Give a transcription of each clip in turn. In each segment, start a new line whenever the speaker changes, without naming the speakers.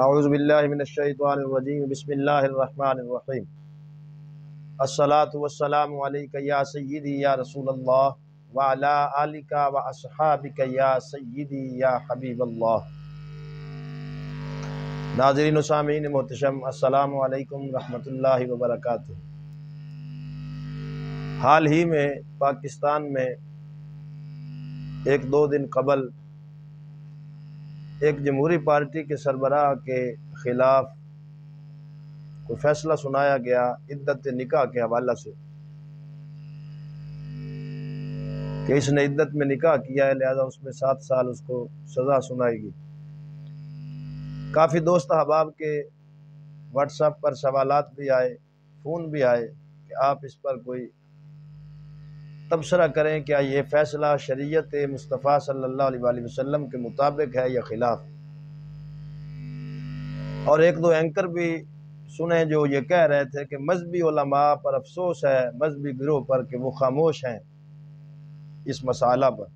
اعوذ باللہ من الشیطان الرجیم، بسم اللہ الرحمن الرحیم۔ الصلاۃ والسلام علیک یا سیدی یا رسول اللہ وعلی آلک و اصحابک یا سیدی یا حبیب اللہ۔ ناظرین و سامعین محتشم، السلام علیکم رحمۃ اللہ وبرکاتہ۔ حال ہی میں پاکستان میں ایک دو دن قبل ایک جمہوری پارٹی کے سربراہ کے خلاف کوئی فیصلہ سنایا گیا عدت نکاح کے حوالہ سے کہ اس نے عدت میں نکاح کیا ہے، لہذا اس میں 7 سال اس کو سزا سنائے گی۔ کافی دوست احباب کے واٹس ایپ پر سوالات بھی آئے، فون بھی آئے کہ آپ اس پر کوئی تبصرہ کریں، کیا یہ فیصلہ شریعت مصطفیٰ صلی اللہ علیہ وآلہ وسلم کے مطابق ہے یا خلاف۔ اور ایک دو اینکر بھی سنے جو یہ کہہ رہے تھے کہ مذہبی علماء پر افسوس ہے، مذہبی گروہ پر، کہ وہ خاموش ہیں اس مسئلہ پر۔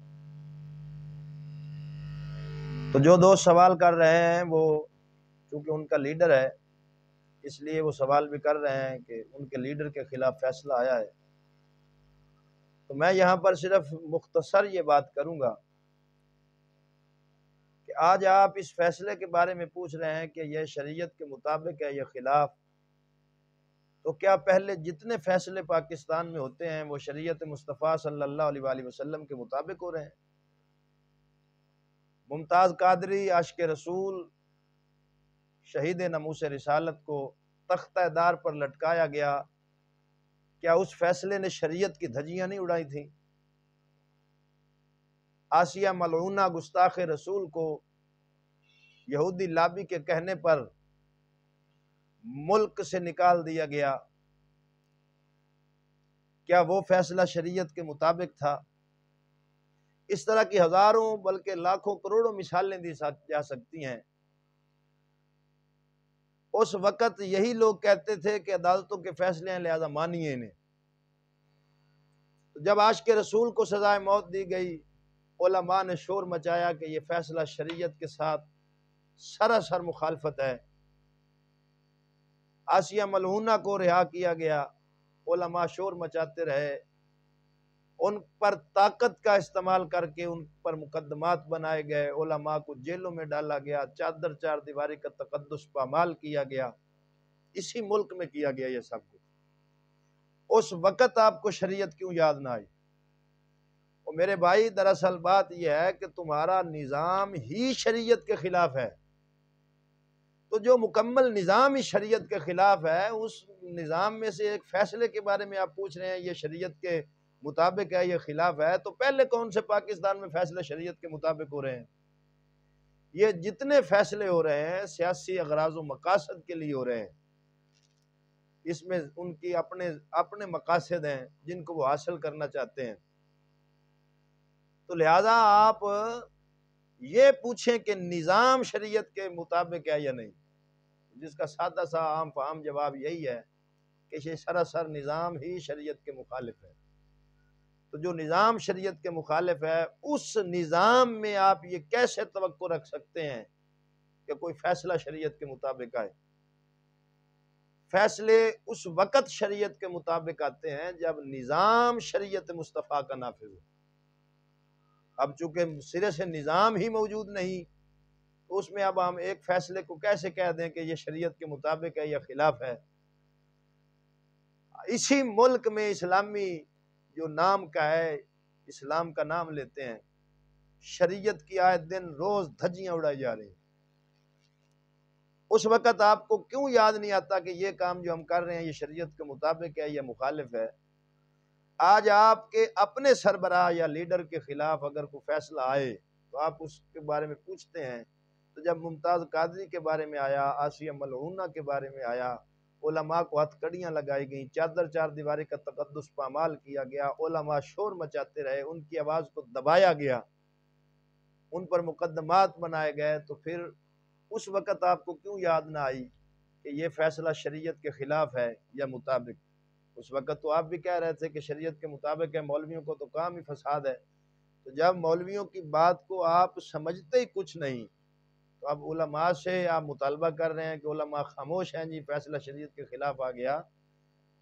تو جو دوست سوال کر رہے ہیں وہ چونکہ ان کا لیڈر ہے، اس لیے وہ سوال بھی کر رہے ہیں کہ ان کے لیڈر کے خلاف فیصلہ آیا ہے۔ تو میں یہاں پر صرف مختصر یہ بات کروں گا کہ آج آپ اس فیصلے کے بارے میں پوچھ رہے ہیں کہ یہ شریعت کے مطابق ہے یا خلاف، تو کیا پہلے جتنے فیصلے پاکستان میں ہوتے ہیں وہ شریعت مصطفیٰ صلی اللہ علیہ وآلہ وسلم کے مطابق ہو رہے ہیں؟ ممتاز قادری عاشق رسول شہید ناموس رسالت کو تختہ دار پر لٹکایا گیا، کیا اس فیصلے نے شریعت کی دھجیاں نہیں اڑائی تھیں؟ آسیہ ملعونہ گستاخ رسول کو یہودی لابی کے کہنے پر ملک سے نکال دیا گیا، کیا وہ فیصلہ شریعت کے مطابق تھا؟ اس طرح کی ہزاروں بلکہ لاکھوں کروڑوں مثالیں دی جا سکتی ہیں۔ اس وقت یہی لوگ کہتے تھے کہ عدالتوں کے فیصلے ہیں لہذا مانیے انہیں۔ جب عاشق رسول کو سزائے موت دی گئی، علماء نے شور مچایا کہ یہ فیصلہ شریعت کے ساتھ سراسر مخالفت ہے۔ آسیہ ملعونہ کو رہا کیا گیا، علماء شور مچاتے رہے، ان پر طاقت کا استعمال کر کے ان پر مقدمات بنائے گئے، علماء کو جیلوں میں ڈالا گیا، چادر چار دیواری کا تقدس پامال کیا گیا۔ اسی ملک میں کیا گیا یہ سب کچھ۔ اس وقت آپ کو شریعت کیوں یاد نہ آئی؟ اور میرے بھائی، دراصل بات یہ ہے کہ تمہارا نظام ہی شریعت کے خلاف ہے۔ تو جو مکمل نظام ہی شریعت کے خلاف ہے، اس نظام میں سے ایک فیصلے کے بارے میں آپ پوچھ رہے ہیں یہ شریعت کے مطابق ہے یہ خلاف ہے، تو پہلے کون سے پاکستان میں فیصلے شریعت کے مطابق ہو رہے ہیں؟ یہ جتنے فیصلے ہو رہے ہیں سیاسی اغراض و مقاصد کے لیے ہو رہے ہیں، اس میں ان کی اپنے مقاصد ہیں جن کو وہ حاصل کرنا چاہتے ہیں۔ تو لہذا آپ یہ پوچھیں کہ نظام شریعت کے مطابق ہے یا نہیں، جس کا سادہ سا عام فہم جواب یہی ہے کہ یہ سراسر نظام ہی شریعت کے مخالف ہے۔ تو جو نظام شریعت کے مخالف ہے، اس نظام میں آپ یہ کیسے توقع رکھ سکتے ہیں کہ کوئی فیصلہ شریعت کے مطابق آئے؟ فیصلے اس وقت شریعت کے مطابق آتے ہیں جب نظام شریعت مصطفیٰ کا نافذ ہو۔ اب چونکہ سرے سے نظام ہی موجود نہیں، تو اس میں اب ہم ایک فیصلے کو کیسے کہہ دیں کہ یہ شریعت کے مطابق ہے یا خلاف ہے؟ اسی ملک میں اسلامی جو نام کا ہے، اسلام کا نام لیتے ہیں، شریعت کی آئے دن روز دھجیاں اڑائی جا رہی ہیں۔ اس وقت آپ کو کیوں یاد نہیں آتا کہ یہ کام جو ہم کر رہے ہیں یہ شریعت کے مطابق ہے یا مخالف ہے؟ آج آپ کے اپنے سربراہ یا لیڈر کے خلاف اگر کوئی فیصلہ آئے تو آپ اس کے بارے میں پوچھتے ہیں۔ تو جب ممتاز قادری کے بارے میں آیا، آسیہ ملعونہ کے بارے میں آیا، علماء کو ہتھ کڑیاں لگائی گئیں، چادر چار دیواری کا تقدس پامال کیا گیا، علماء شور مچاتے رہے، ان کی آواز کو دبایا گیا، ان پر مقدمات بنائے گئے، تو پھر اس وقت آپ کو کیوں یاد نہ آئی کہ یہ فیصلہ شریعت کے خلاف ہے یا مطابق؟ اس وقت تو آپ بھی کہہ رہے تھے کہ شریعت کے مطابق ہے، مولویوں کو تو کام ہی فساد ہے۔ تو جب مولویوں کی بات کو آپ سمجھتے ہی کچھ نہیں، تو اب علماء سے آپ مطالبہ کر رہے ہیں کہ علماء خاموش ہیں جی، فیصلہ شریعت کے خلاف آ گیا،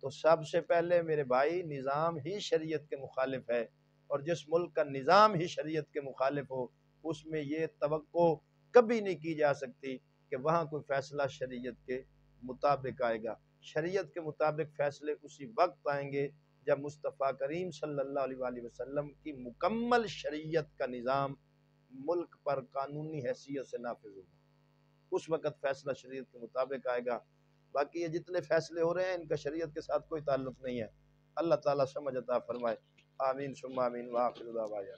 تو سب سے پہلے میرے بھائی نظام ہی شریعت کے مخالف ہے، اور جس ملک کا نظام ہی شریعت کے مخالف ہو اس میں یہ توقع کبھی نہیں کی جا سکتی کہ وہاں کوئی فیصلہ شریعت کے مطابق آئے گا۔ شریعت کے مطابق فیصلے اسی وقت آئیں گے جب مصطفیٰ کریم صلی اللہ علیہ وآلہ وسلم کی مکمل شریعت کا نظام ملک پر قانونی حیثیت سے نافذ ہوگا، اس وقت فیصلہ شریعت کے مطابق آئے گا۔ باقی یہ جتنے فیصلے ہو رہے ہیں ان کا شریعت کے ساتھ کوئی تعلق نہیں ہے۔ اللہ تعالیٰ سمجھ عطا فرمائے، آمین ثم آمین، وآخر دعوانا